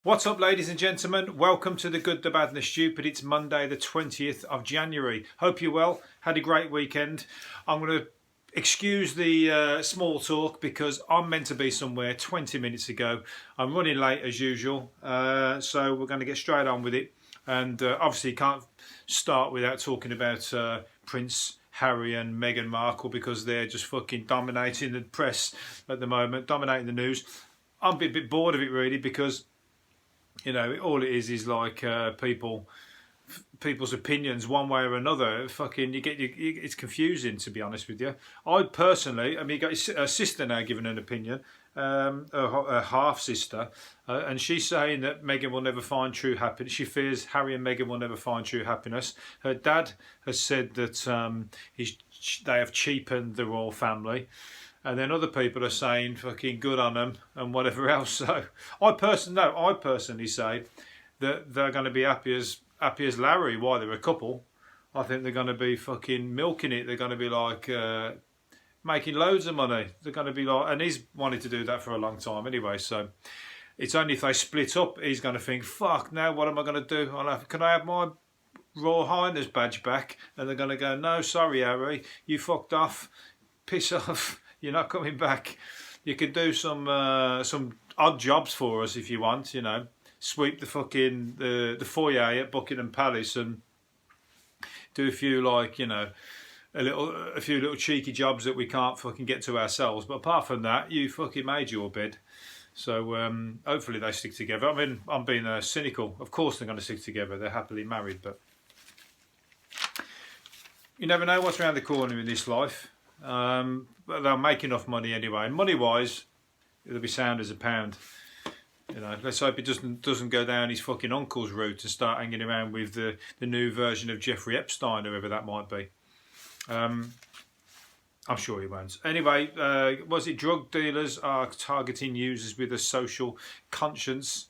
What's up, ladies and gentlemen? Welcome to the Good, the Bad and the Stupid. It's Monday the 20th of January. Hope you're well. Had a great weekend. I'm going to excuse the small talk because I'm meant to be somewhere 20 minutes ago. I'm running late as usual, so we're going to get straight on with it. And obviously can't start without talking about Prince Harry and Meghan Markle because they're just fucking dominating the press at the moment, dominating the news. I'm a bit bored of it really because, you know, all it is like people's opinions one way or another. Fucking, it's confusing, to be honest with you. I personally, I mean, you got a sister now giving an opinion, a half sister, and she's saying that Meghan will never find true happiness. She fears Harry and Meghan will never find true happiness. Her dad has said that they have cheapened the royal family. And then other people are saying fucking good on them and whatever else. So I personally say that they're going to be happy as Larry. Why, they're a couple. I think they're going to be fucking milking it. They're going to be like making loads of money. They're going to be like, and he's wanted to do that for a long time anyway. So it's only if they split up, he's going to think, fuck, now what am I going to do? Can I have my Royal Highness badge back? And they're going to go, no, sorry, Harry, you fucked off. Piss off. You're not coming back. You could do some odd jobs for us if you want, you know. Sweep the fucking the foyer at Buckingham Palace and do a few, like, you know, a few little cheeky jobs that we can't fucking get to ourselves. But apart from that, you fucking made your bed. So hopefully they stick together. I mean, I'm being cynical. Of course they're going to stick together. They're happily married, but you never know what's around the corner in this life. But they'll make enough money anyway. Money wise, it'll be sound as a pound. You know, let's hope it doesn't go down his fucking uncle's route and start hanging around with the new version of Jeffrey Epstein, whoever that might be. I'm sure he won't. Anyway, was it drug dealers are targeting users with a social conscience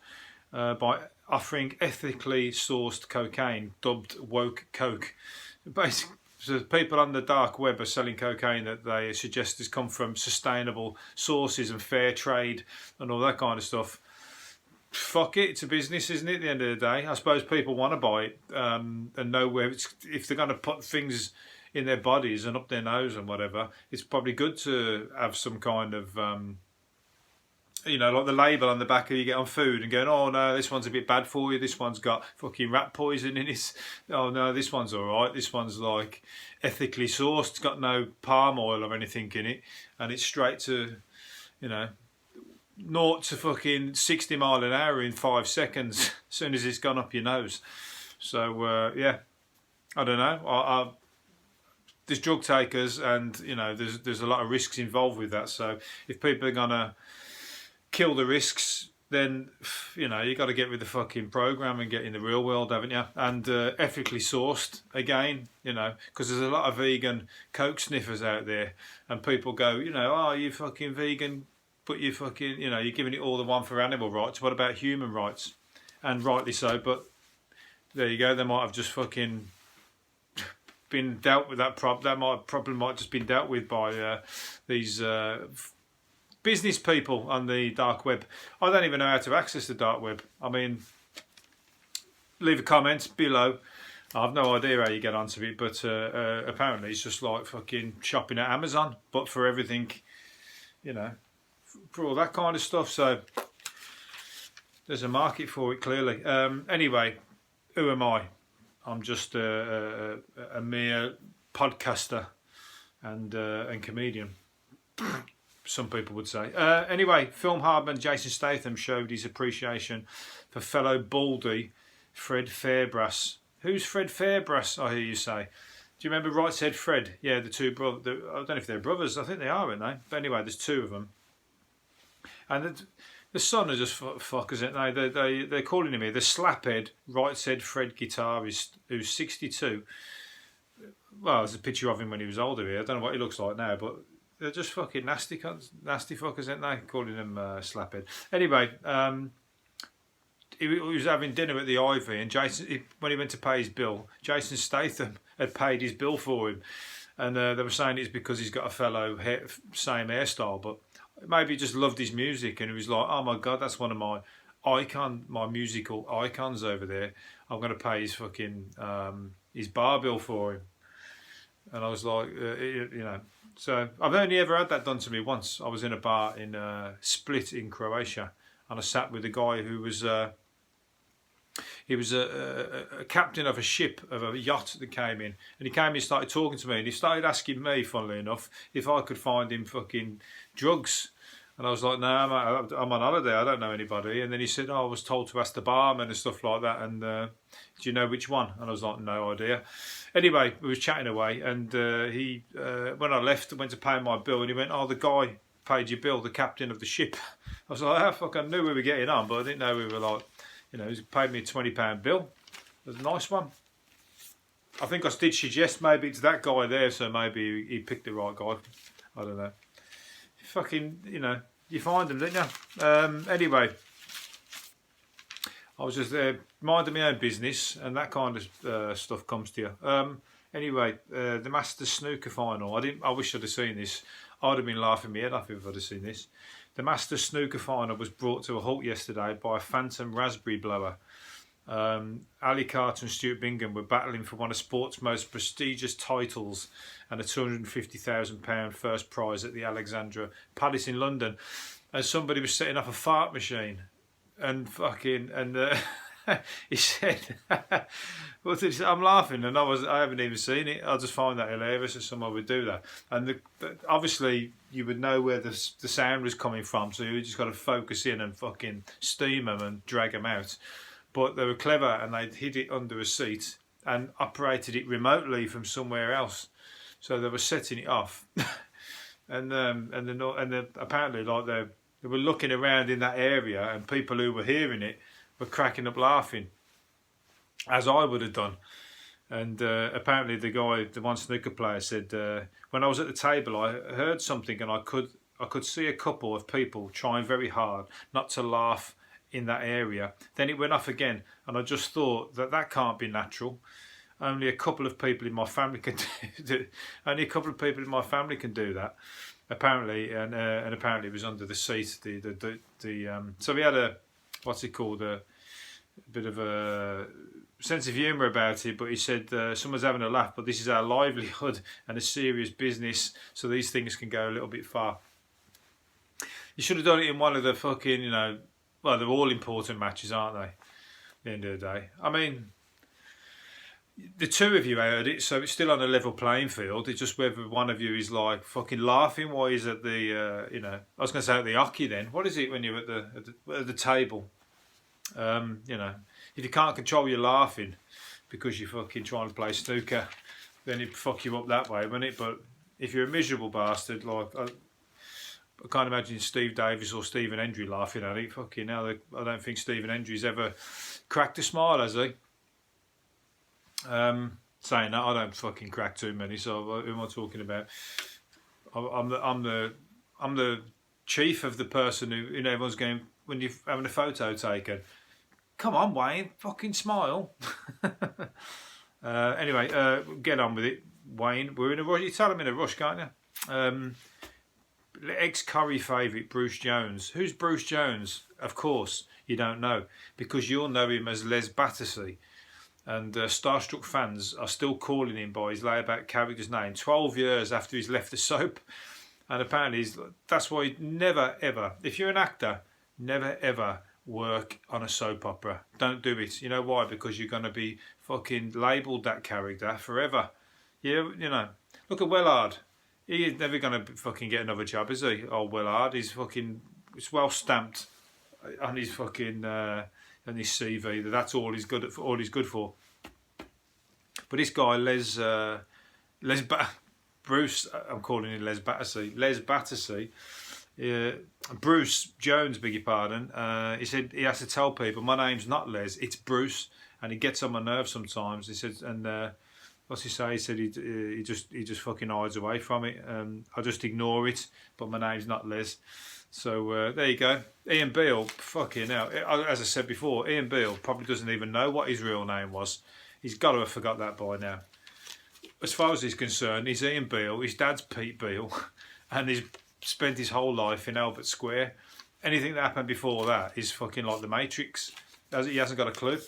by offering ethically sourced cocaine, dubbed woke coke. Basically, so people on the dark web are selling cocaine that they suggest has come from sustainable sources and fair trade and all that kind of stuff. Fuck it, it's a business, isn't it, at the end of the day? I suppose people want to buy it and know where if they're going to put things in their bodies and up their nose and whatever, it's probably good to have some kind of, you know, like the label on the back you get on food and going, oh no, this one's a bit bad for you, this one's got fucking rat poison in it, oh no, this one's alright, this one's like ethically sourced, it's got no palm oil or anything in it, and it's straight to, you know, 0 to fucking 60 mile an hour in 5 seconds as soon as it's gone up your nose. So yeah, I don't know, there's drug takers and, you know, there's a lot of risks involved with that, so if people are gonna kill the risks, then, you know, you got to get with the fucking program and get in the real world, haven't you? And ethically sourced again, you know, because there's a lot of vegan coke sniffers out there, and people go, you know, oh, you fucking vegan, but you fucking, you know, you're giving it all the one for animal rights. What about human rights? And rightly so, but there you go. They might have just fucking been dealt with that problem. That problem might just been dealt with by these business people on the dark web. I don't even know how to access the dark web. I mean, leave a comment below. I have no idea how you get onto it, but apparently it's just like fucking shopping at Amazon, but for everything, you know, for all that kind of stuff. So there's a market for it, clearly. Anyway, who am I? I'm just a mere podcaster and comedian. Some people would say. Anyway, film hardman Jason Statham showed his appreciation for fellow baldy Fred Fairbrass. Who's Fred Fairbrass, I hear you say? Do you remember Right Said Fred? Yeah, the two brothers. I don't know if they're brothers. I think they are, aren't they? But anyway, there's two of them. And the son are just fuckers, aren't they? They're calling him here the slaphead Right Said Fred guitarist who's 62. Well, there's a picture of him when he was older here. I don't know what he looks like now, but they're just fucking nasty fuckers, aren't they? Calling him slaphead. Anyway, he was having dinner at the Ivy, and when he went to pay his bill, Jason Statham had paid his bill for him, and they were saying it's because he's got a fellow same hairstyle, but maybe he just loved his music, and he was like, oh my god, that's one of my icon, my musical icons over there. I'm going to pay his fucking his bar bill for him. And I was like, you know, so I've only ever had that done to me once. I was in a bar in Split in Croatia, and I sat with a guy who was he was a captain of a ship, of a yacht that came in, and he came and started talking to me, and he started asking me, funnily enough, if I could find him fucking drugs. And I was like, no, I'm on holiday, I don't know anybody. And then he said, oh, I was told to ask the barman and stuff like that, and do you know which one? And I was like, no idea. Anyway, we was chatting away, and he, when I left, went to pay my bill, and he went, oh, the guy paid your bill, the captain of the ship. I was like, oh, fuck, I knew we were getting on, but I didn't know we were like, you know, he paid me a £20 bill. It was a nice one. I think I did suggest maybe it's that guy there, so maybe he picked the right guy. I don't know. Fucking, you know, you find them, don't you? Anyway, I was just minding my own business, and that kind of stuff comes to you. Anyway, the Masters Snooker final. I wish I'd have seen this. I'd have been laughing my head off if I'd have seen this. The Masters Snooker final was brought to a halt yesterday by a phantom raspberry blower. Ali Carter and Stuart Bingham were battling for one of sport's most prestigious titles and a £250,000 first prize at the Alexandra Palace in London. And somebody was setting off a fart machine, and he said, well, I'm laughing, and I haven't even seen it. I just find that hilarious that someone would do that. And obviously you would know where the sound was coming from, so you just got to focus in and fucking steam them and drag them out. But they were clever, and they'd hid it under a seat and operated it remotely from somewhere else. So they were setting it off, and apparently, like they were looking around in that area, and people who were hearing it were cracking up laughing, as I would have done. And apparently, the one snooker player said, when I was at the table, I heard something, and I could see a couple of people trying very hard not to laugh in that area. Then it went off again, and I just thought that can't be natural. Only a couple of people in my family can do only a couple of people in my family can do that, apparently. And apparently it was under the seat. So we had a bit of a sense of humour about it, but he said someone's having a laugh, but this is our livelihood and a serious business, so these things can go a little bit far. You should have done it in one of the fucking, you know, well, they're all important matches, aren't they? At the end of the day, I mean, the two of you heard it, so it's still on a level playing field. It's just whether one of you is like fucking laughing while he's at the, you know, I was going to say at the hockey. Then what is it when you're at the table? You know, if you can't control your laughing because you're fucking trying to play snooker, then it'd fuck you up that way, wouldn't it? But if you're a miserable bastard, like I can't imagine Steve Davis or Stephen Hendry laughing at it. Fucking hell, I don't think Stephen Hendry's ever cracked a smile, has he? Saying that, I don't fucking crack too many. So who am I talking about? I'm the chief of the person who, you know, everyone's going when you're having a photo taken. Come on, Wayne, fucking smile. Anyway, get on with it, Wayne. We're in a rush. You tell them in a rush, can't you? Ex-Curry favourite Bruce Jones. Who's Bruce Jones? Of course you don't know, because you'll know him as Les Battersea, and starstruck fans are still calling him by his laid-back character's name 12 years after he's left the soap. And apparently that's why never ever, if you're an actor, never ever work on a soap opera. Don't do it. You know why? Because you're going to be fucking labelled that character forever. You know, look at Wellard. He's never going to fucking get another job, is he? Old Willard. He's fucking, it's well stamped on his fucking on his CV that that's all he's good at, all he's good for. But this guy Bruce, I'm calling him Les Battersea. Bruce Jones, beg your pardon. He said he has to tell people my name's not Les, it's Bruce, and he gets on my nerves sometimes. He said, and what's he say? He said he just fucking hides away from it. I just ignore it, but my name's not Les. So there you go. Ian Beale, fucking hell. As I said before, Ian Beale probably doesn't even know what his real name was. He's got to have forgot that by now. As far as he's concerned, he's Ian Beale. His dad's Pete Beale, and he's spent his whole life in Albert Square. anything that happened before that is fucking like the Matrix. He hasn't got a clue.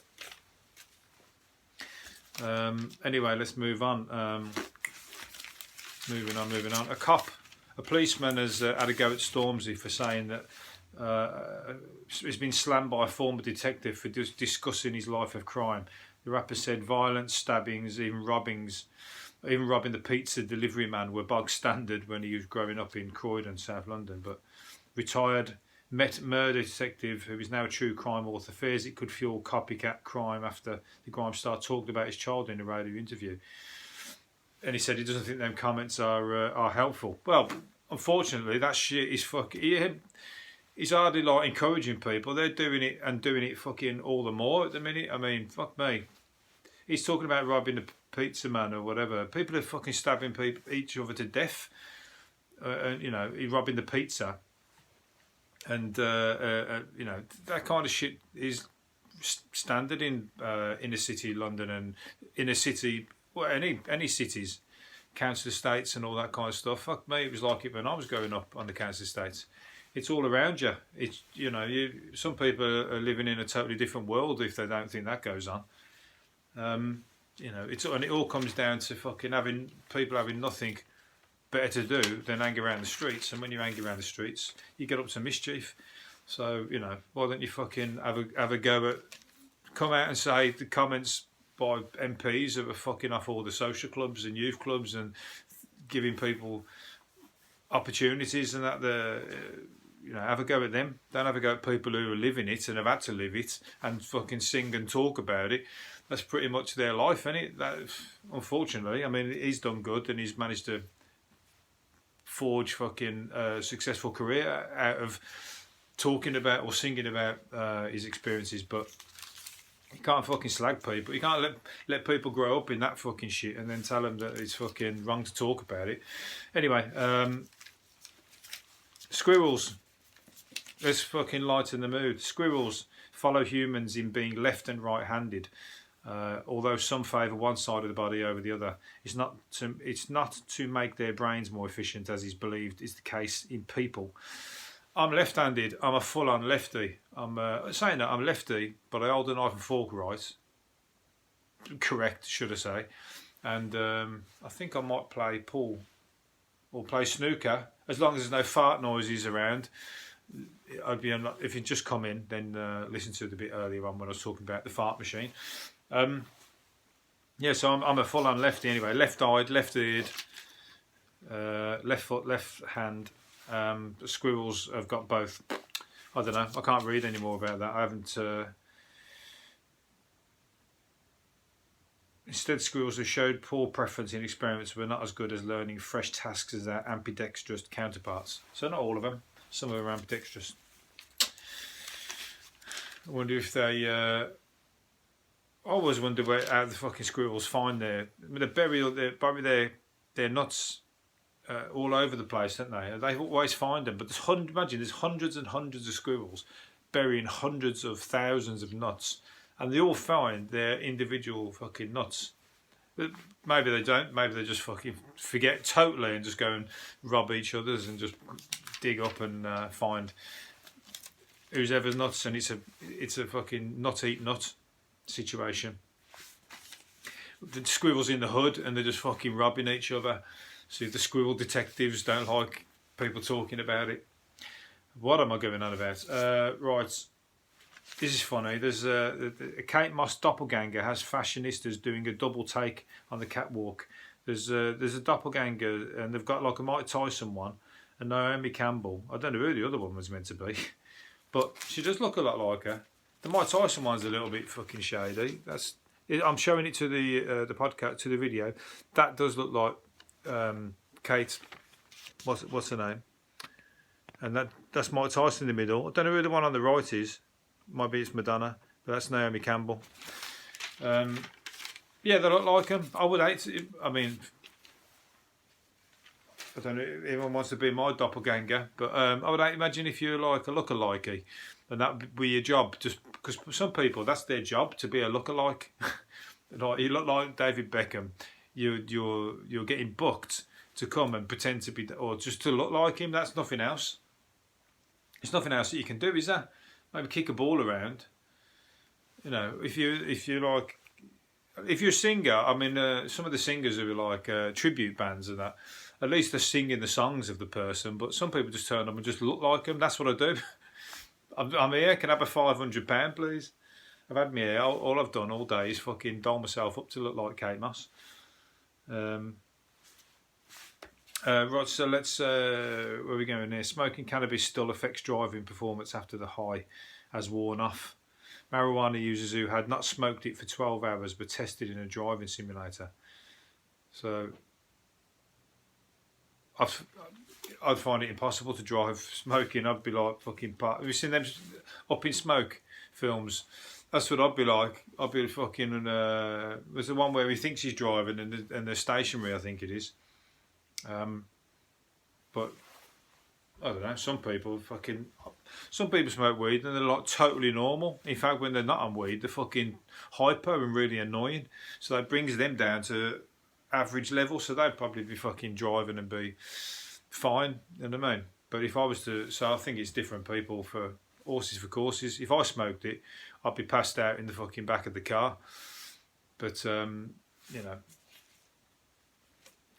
Anyway, let's move on. Moving on. A policeman has had a go at Stormzy for saying that he's been slammed by a former detective for just discussing his life of crime. The rapper said violence, stabbings, even robbing the pizza delivery man were bog standard when he was growing up in Croydon, South London. But retired murder detective, who is now a true crime author, fears it could fuel copycat crime after the crime star talked about his childhood in a radio interview. And he said he doesn't think them comments are helpful. Well, unfortunately, that shit is fucking. He's hardly like encouraging people. They're doing it fucking all the more at the minute. I mean, fuck me. He's talking about robbing the pizza man or whatever. People are fucking stabbing each other to death. You know, he's robbing the pizza. And you know, that kind of shit is standard in inner city London and inner city, well, any cities, council estates and all that kind of stuff. Fuck me, it was like it when I was growing up on the council estates. It's all around you. It's, you know, some people are living in a totally different world if they don't think that goes on. You know, and it all comes down to fucking people having nothing better to do than hang around the streets. And when you hang around the streets, you get up to mischief. So, you know, why don't you fucking have a go at, come out and say the comments by MPs that are fucking off all the social clubs and youth clubs and giving people opportunities and that, you know, have a go at them. Don't have a go at people who are living it and have had to live it and fucking sing and talk about it. That's pretty much their life, isn't it? That, unfortunately, I mean, he's done good and he's managed to forge fucking successful career out of talking about or singing about his experiences. But you can't fucking slag people. You can't let people grow up in that fucking shit and then tell them that it's fucking wrong to talk about it. Anyway, Squirrels. Let's fucking lighten the mood. Squirrels follow humans in being left and right-handed. Although some favour one side of the body over the other, it's not to make their brains more efficient, as is believed is the case in people. I'm left-handed. I'm a full-on lefty. I'm saying that I'm lefty, but I hold a knife and fork right. Correct, should I say? And I think I might play pool or play snooker as long as there's no fart noises around. I'd be if you just come in, then listen to it a bit earlier on when I was talking about the fart machine. Yeah, so I'm a full-on lefty anyway. Left-eyed, left-eared, left foot, left hand. The Squirrels have got both. I don't know. I can't read any more about that. I haven't. Instead, Squirrels have showed poor preference in experiments, but not as good as learning fresh tasks as their ambidextrous counterparts. So not all of them. Some of them are ambidextrous. I wonder if they. I always wonder how the fucking Squirrels find their. I mean, they bury their nuts all over the place, don't they? They always find them. But imagine there's hundreds and hundreds of Squirrels burying hundreds of thousands of nuts, and they all find their individual fucking nuts. But maybe they don't. Maybe they just fucking forget totally and just go and rob each other's and just dig up and find who's ever nuts, and it's a fucking nut eat nut situation. The Squirrels in the hood and they're just fucking robbing each other. So the squirrel detectives don't like people talking about it. What am I going on about? Right, this is funny. There's a Kate Moss doppelganger has fashionistas doing a double take on the catwalk. There's a doppelganger and they've got like a Mike Tyson one and Naomi Campbell. I don't know who the other one was meant to be, but she does look a lot like her. The Mike Tyson one's a little bit fucking shady. I'm showing it to the podcast, to the video. That does look like Kate. What's her name? And that's Mike Tyson in the middle. I don't know who the one on the right is. Might be it's Madonna, but that's Naomi Campbell. Yeah, they look like him. I would hate to, I mean, I don't know if anyone wants to be my doppelganger, but I would imagine if you're like a lookalikey, and that would be your job, just because some people, that's their job, to be a lookalike. Like, you look like David Beckham, you're getting booked to come and pretend to be, or just to look like him. That's nothing else. There's nothing else that you can do, is there? Maybe kick a ball around. You know, if you're a singer, I mean, some of the singers who are like tribute bands and that, at least they're singing the songs of the person. But some people just turn up and just look like them. That's what I do. I'm here. Can I have a £500, please? I've had me here. All I've done all day is fucking doll myself up to look like Kate Moss. Right, so let's. Where are we going here? Smoking cannabis still affects driving performance after the high has worn off. Marijuana users who had not smoked it for 12 hours but tested in a driving simulator. So I'd find it impossible to drive smoking. I'd be like fucking. Have you seen them Up in Smoke films? That's what I'd be like. I'd be fucking. There's the one where he thinks he's driving and they're stationary, I think it is. But I don't know. Some people smoke weed and they're like totally normal. In fact, when they're not on weed, they're fucking hyper and really annoying. So that brings them down to average level. So they'd probably be fucking driving and be fine. You know what I mean? But if I was to, so I think it's different people for horses for courses. If I smoked it, I'd be passed out in the fucking back of the car. But you know,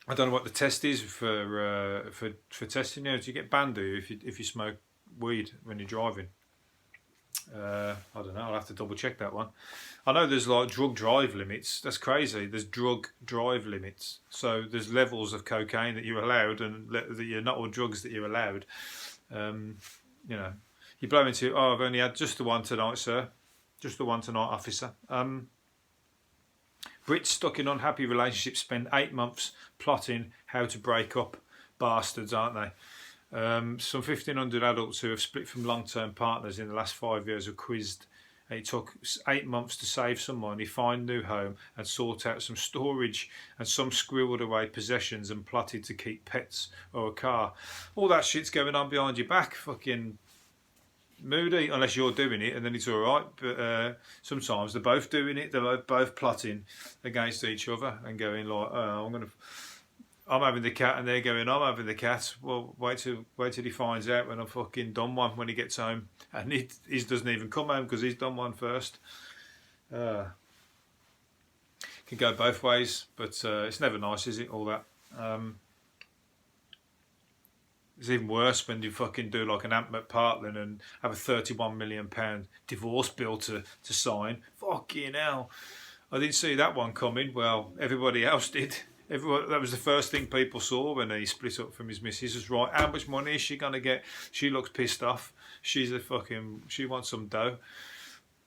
I don't know what the test is for testing. You know, do you get banned if you smoke weed when you're driving? I don't know. I'll have to double check that one. I know there's like drug drive limits. That's crazy. There's drug drive limits. So there's levels of cocaine that you're allowed, and that you're not all drugs that you're allowed. You know, you blow into. Oh, I've only had just the one tonight, sir. Just the one tonight, officer. Brits stuck in unhappy relationships spend 8 months plotting how to break up. Bastards, aren't they? Some 1,500 adults who have split from long-term partners in the last 5 years were quizzed. It took 8 months to save some money, find a new home and sort out some storage, and some squirreled away possessions and plotted to keep pets or a car. All that shit's going on behind your back. Fucking moody, unless you're doing it, and then it's all right. But sometimes they're both doing it. They're both plotting against each other and going like, "Oh, I'm having the cat," and they're going, "I'm having the cat." Well, wait till he finds out when I've fucking done one when he gets home, and he doesn't even come home because he's done one first. Can go both ways, but it's never nice, is it? All that. It's even worse when you fucking do like an Ant McPartlin and have a £31 million divorce bill to sign. Fucking hell. I didn't see that one coming. Well, everybody else did. That was the first thing people saw when he split up from his missus. Was right. How much money is she gonna get? She looks pissed off. She wants some dough.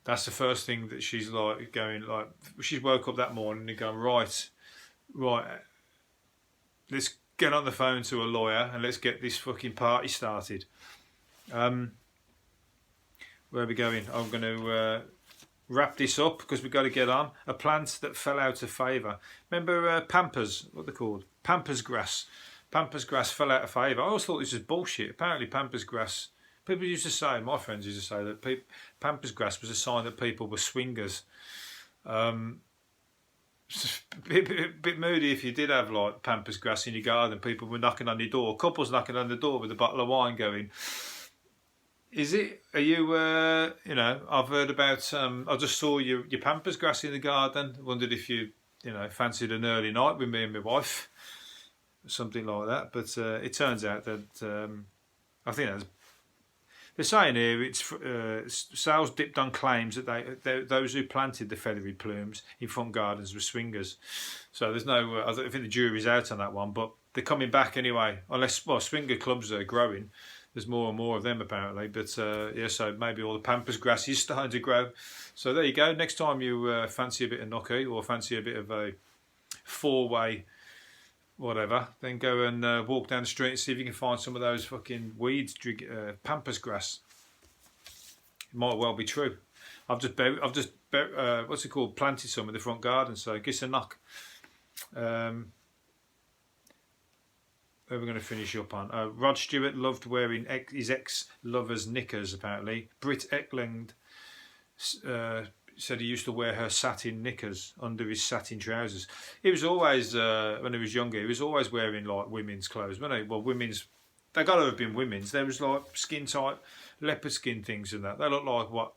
That's the first thing that she's like going like. She's woke up that morning and going right. Let's get on the phone to a lawyer and let's get this fucking party started. Where are we going? I'm going to wrap this up because we've got to get on. A plant that fell out of favour. Remember Pampers? What they're called? Pampers grass. Pampers grass fell out of favour. I always thought this was bullshit. Apparently Pampers grass. People used to say, my friends used to say that Pampers grass was a sign that people were swingers. Bit moody if you did have like Pampers grass in your garden. People were knocking on your door, couples knocking on the door with a bottle of wine going, is it, are you you know, I've heard about I just saw your Pampers grass in the garden, wondered if you know, fancied an early night with me and my wife, something like that. But it turns out that I think that's, they're saying here it's sales dipped on claims that those who planted the feathery plumes in front gardens were swingers. So there's no, I think the jury's out on that one, but they're coming back anyway. Unless, well, swinger clubs are growing. There's more and more of them apparently. But yeah, so maybe all the Pampers grass is starting to grow. So there you go. Next time you fancy a bit of gnocchi or fancy a bit of a four-way whatever, then go and walk down the street and see if you can find some of those fucking weeds, Pampers grass. It might well be true. I've just what's it called, planted some in the front garden, so give us a knock. Where we're going to finish up on. Rod Stewart loved wearing his ex-lover's knickers, apparently. Britt Ekland said he used to wear her satin knickers under his satin trousers. He was always, when he was younger, he was always wearing like women's clothes, wasn't he? Well, women's, they got to have been women's. There was like skin tight leopard skin things and that. They look like what.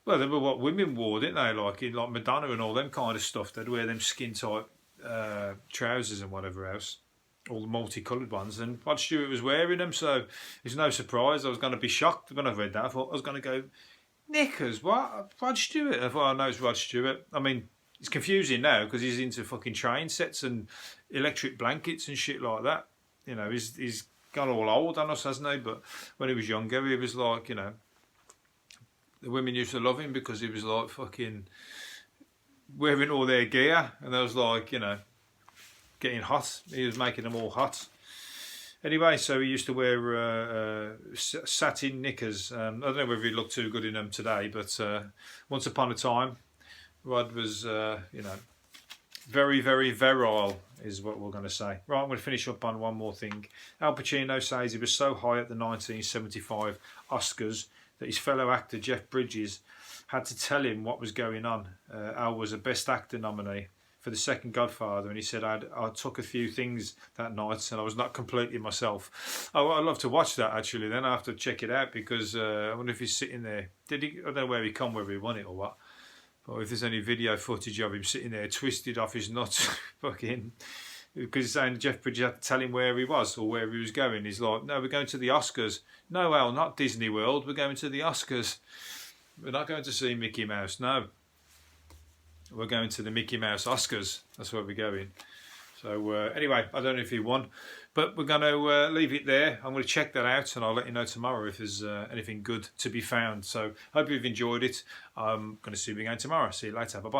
Well, they were what women wore, didn't they? Like in like Madonna and all them kind of stuff. They'd wear them skin tight trousers and whatever else, all the multicoloured ones. And Rod Stewart was wearing them, so it's no surprise. I was going to be shocked when I read that. I thought I was going to go, knickers, what? Rod Stewart? I thought, I know it's Rod Stewart. I mean, it's confusing now because he's into fucking train sets and electric blankets and shit like that. You know, he's got all old on us, hasn't he? But when he was younger, he was like, you know, the women used to love him because he was like fucking wearing all their gear, and they was like, you know, getting hot. He was making them all hot. Anyway, so he used to wear satin knickers. I don't know whether he looked too good in them today, but once upon a time, Rod was, you know, very, very virile is what we're going to say. Right, I'm going to finish up on one more thing. Al Pacino says he was so high at the 1975 Oscars that his fellow actor Jeff Bridges had to tell him what was going on. Al was a Best Actor nominee for the second Godfather, and he said, I took a few things that night and I was not completely myself. Oh, I'd love to watch that actually. Then I have to check it out because I wonder if he's sitting there. Did he? I don't know where he come, whether he won it or what. But if there's any video footage of him sitting there twisted off his nuts, fucking, because he's saying Jeff Bridges had to tell him where he was or where he was going. He's like, no, we're going to the Oscars. No, Al, not Disney World. We're going to the Oscars. We're not going to see Mickey Mouse. No. We're going to the Mickey Mouse Oscars. That's where we're going. So anyway, I don't know if he won, but we're going to leave it there. I'm going to check that out and I'll let you know tomorrow if there's anything good to be found. So hope you've enjoyed it. I'm going to see you again tomorrow. See you later. Bye-bye.